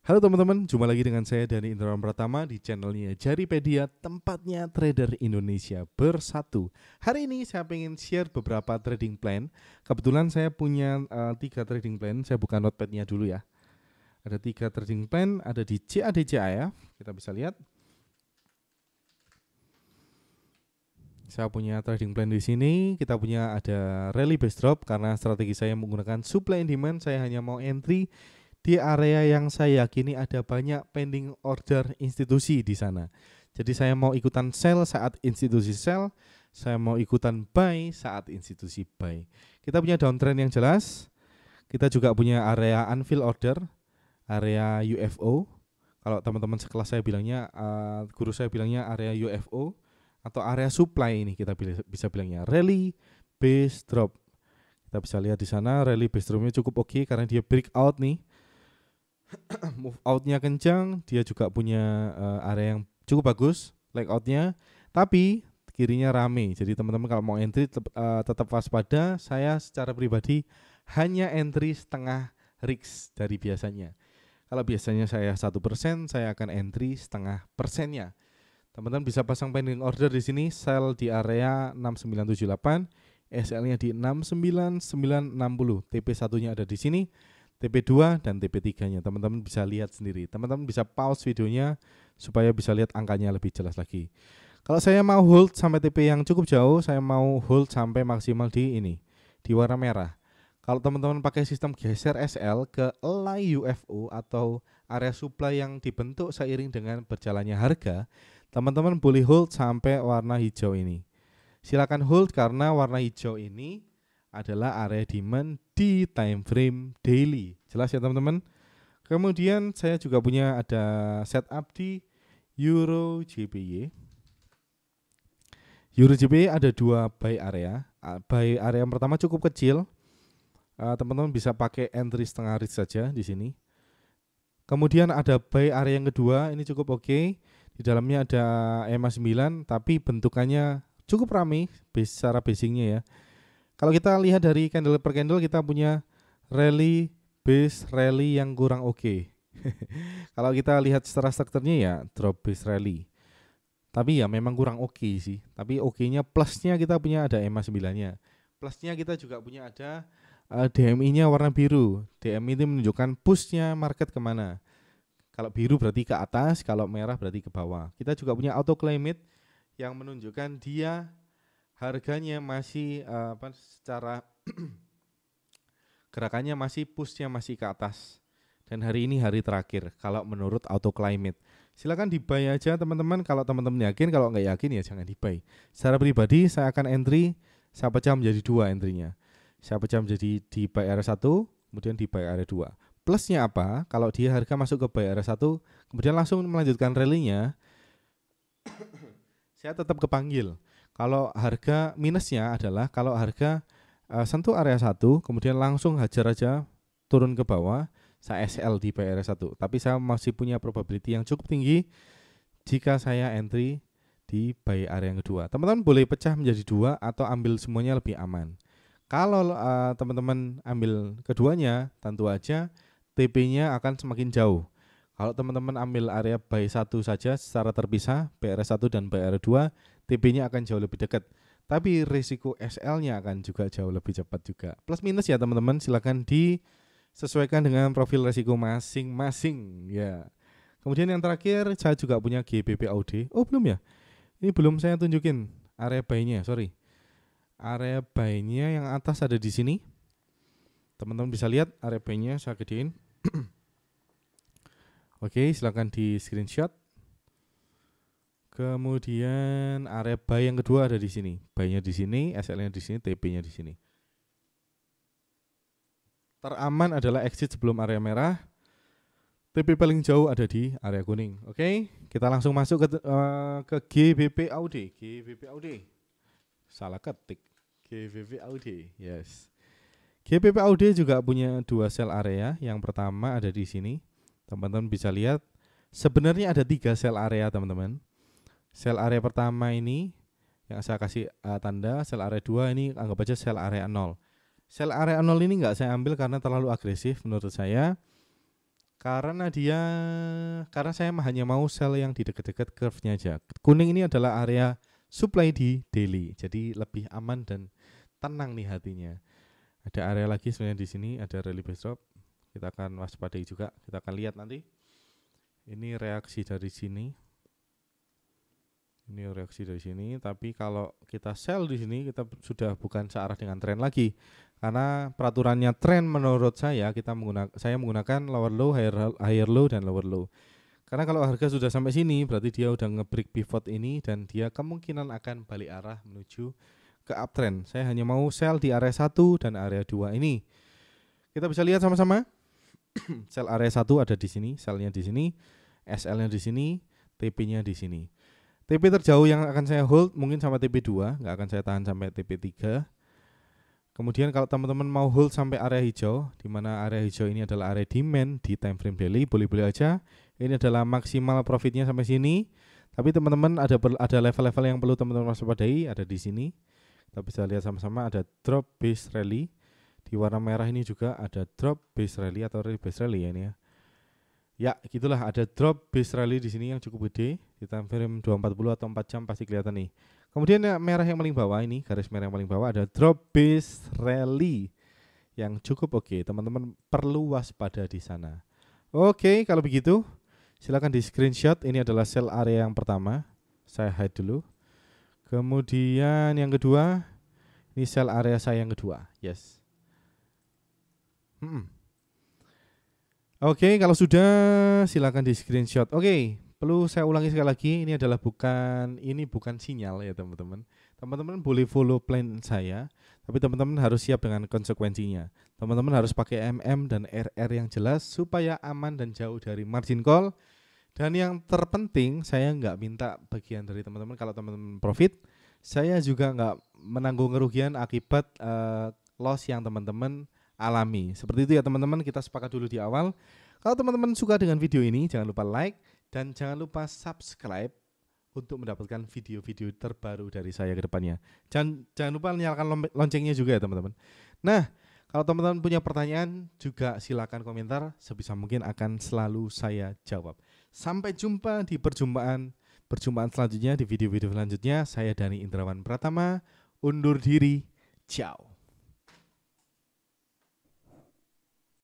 Halo teman-teman, jumpa lagi dengan saya Dani Indrawan Pratama di channelnya Jaripedia, tempatnya trader Indonesia bersatu. Hari ini saya ingin share beberapa trading plan. Kebetulan saya punya 3 trading plan, saya buka notepadnya dulu ya. Ada 3 trading plan, ada di CADCA ya, kita bisa lihat. Saya punya trading plan di sini, kita punya ada rally base drop karena strategi saya menggunakan supply and demand, saya hanya mau entry di area yang saya yakini ada banyak pending order institusi di sana. Jadi saya mau ikutan sell saat institusi sell, saya mau ikutan buy saat institusi buy. Kita punya downtrend yang jelas. Kita juga punya area unfill order, area UFO. Kalau teman-teman sekelas saya bilangnya, guru saya bilangnya area UFO atau area supply, ini kita bisa bilangnya rally base drop. Kita bisa lihat di sana rally base dropnya cukup oke karena dia breakout nih. Move outnya kencang, dia juga punya area yang cukup bagus, leg outnya, tapi kirinya rame. Jadi teman-teman kalau mau entry tetap waspada. Saya secara pribadi hanya entry setengah risk dari biasanya. Kalau biasanya saya 1%, saya akan entry setengah persennya. Teman-teman bisa pasang pending order di sini, sell di area 6978, SL-nya di 69960, TP1-nya ada di sini. TP2 dan TP3-nya teman-teman bisa lihat sendiri. Teman-teman bisa pause videonya supaya bisa lihat angkanya lebih jelas lagi. Kalau saya mau hold sampai TP yang cukup jauh, saya mau hold sampai maksimal di ini, di warna merah. Kalau teman-teman pakai sistem geser SL ke line UFO atau area supply yang dibentuk seiring dengan berjalannya harga, teman-teman boleh hold sampai warna hijau ini. Silakan hold karena warna hijau ini adalah area demand di time frame daily. Jelas ya teman-teman? Kemudian saya juga punya ada setup di Euro JPY. Euro JPY ada 2 buy area. Buy area yang pertama cukup kecil. Teman-teman bisa pakai entry setengah risk saja di sini. Kemudian ada buy area yang kedua, ini cukup oke. Di dalamnya ada EMA 9 tapi bentukannya cukup ramai secara basingnya ya. Kalau kita lihat dari candle per candle, kita punya rally base rally yang kurang oke. Kalau kita lihat secara strukturnya ya drop base rally. Tapi ya memang kurang oke sih. Tapi oke-nya plusnya kita punya ada EMA 9-nya. Plusnya kita juga punya ada DMI-nya warna biru. DMI itu menunjukkan push-nya market kemana. Kalau biru berarti ke atas, kalau merah berarti ke bawah. Kita juga punya auto climate yang menunjukkan dia harganya masih secara gerakannya masih pushnya masih ke atas. Dan hari ini hari terakhir kalau menurut auto climate. Silakan di buy aja teman-teman. Kalau teman-teman yakin, kalau nggak yakin ya jangan di buy. Secara pribadi saya akan entry, saya pecah menjadi 2 entrynya. Saya pecah menjadi di buy area 1, kemudian di buy area 2. Plusnya apa? Kalau dia harga masuk ke buy area 1, kemudian langsung melanjutkan rally-nya, saya tetap kepanggil. Kalau harga minusnya adalah kalau harga sentuh area 1, kemudian langsung hajar aja turun ke bawah, saya SL di buy area 1. Tapi saya masih punya probability yang cukup tinggi jika saya entry di buy area yang kedua. Teman-teman boleh pecah menjadi 2 atau ambil semuanya lebih aman. Kalau teman-teman ambil keduanya, tentu aja TP-nya akan semakin jauh. Kalau teman-teman ambil area buy 1 saja secara terpisah, buy area 1 dan buy area 2, TP-nya akan jauh lebih dekat. Tapi risiko SL-nya akan juga jauh lebih cepat juga. Plus minus ya teman-teman, silakan disesuaikan dengan profil risiko masing-masing ya. Kemudian yang terakhir, saya juga punya GBP AUD. Oh belum ya? Ini belum saya tunjukin area buy-nya, sorry. Area buy-nya yang atas ada di sini. Teman-teman bisa lihat area buy-nya saya gedein. Oke, silakan di screenshot. Kemudian area buy yang kedua ada di sini. Buy-nya di sini, SL-nya di sini, TP-nya di sini. Teraman adalah exit sebelum area merah. TP paling jauh ada di area kuning. Oke, kita langsung masuk ke GBP AUD. GBP AUD. Salah ketik. GBP AUD. Yes. GBP AUD juga punya 2 sell area. Yang pertama ada di sini. Teman-teman bisa lihat sebenarnya ada 3 sell area teman-teman. Sell area pertama ini yang saya kasih tanda, sell area 2 ini anggap aja sell area 0. Sell area 0 ini enggak saya ambil karena terlalu agresif menurut saya. karena saya hanya mau sell yang di dekat-dekat curve-nya aja. Kuning ini adalah area supply di daily, jadi lebih aman dan tenang nih hatinya. Ada area lagi sebenarnya di sini, ada rally base drop. Kita akan waspadai juga, kita akan lihat nanti. Ini reaksi dari sini. Ini reaksi dari sini, tapi kalau kita sell di sini kita sudah bukan searah dengan tren lagi. Karena peraturannya tren menurut saya saya menggunakan lower low, higher low dan lower low. Karena kalau harga sudah sampai sini berarti dia udah nge-break pivot ini dan dia kemungkinan akan balik arah menuju ke uptrend. Saya hanya mau sell di area 1 dan area 2 ini. Kita bisa lihat sama-sama. Sell area 1 ada di sini, sell-nya di sini, SL-nya di sini, TP-nya di sini. TP terjauh yang akan saya hold mungkin sampai TP2, nggak akan saya tahan sampai TP3. Kemudian kalau teman-teman mau hold sampai area hijau, di mana area hijau ini adalah area demand di time frame daily, boleh-boleh aja. Ini adalah maksimal profitnya sampai sini. Tapi teman-teman ada level-level yang perlu teman-teman waspadai, ada di sini. Kita bisa lihat sama-sama ada drop base rally. Di warna merah ini juga ada drop base rally atau base rally ya ini ya. Ya, gitulah ada drop base rally di sini yang cukup gede. Di time frame 240 atau 4 jam pasti kelihatan nih. Kemudian yang merah yang paling bawah ini, garis merah yang paling bawah ada drop base rally yang cukup oke. Teman-teman perlu waspada di sana. Oke, kalau begitu silakan di screenshot. Ini adalah sell area yang pertama. Saya hide dulu. Kemudian yang kedua, ini sell area saya yang kedua. Yes. Oke, kalau sudah silakan di screenshot. Oke, perlu saya ulangi sekali lagi, ini bukan sinyal ya teman-teman. Teman-teman boleh follow plan saya, tapi teman-teman harus siap dengan konsekuensinya. Teman-teman harus pakai MM dan RR yang jelas supaya aman dan jauh dari margin call. Dan yang terpenting, saya nggak minta bagian dari teman-teman kalau teman-teman profit. Saya juga nggak menanggung kerugian akibat loss yang teman-teman alami. Seperti itu ya teman-teman, kita sepakat dulu di awal. Kalau teman-teman suka dengan video ini, jangan lupa like dan jangan lupa subscribe untuk mendapatkan video-video terbaru dari saya ke depannya. Jangan lupa nyalakan loncengnya juga ya teman-teman. Nah, kalau teman-teman punya pertanyaan juga silakan komentar, sebisa mungkin akan selalu saya jawab. Sampai jumpa di perjumpaan selanjutnya, di video-video selanjutnya. Saya Dani Indrawan Pratama, undur diri. Ciao.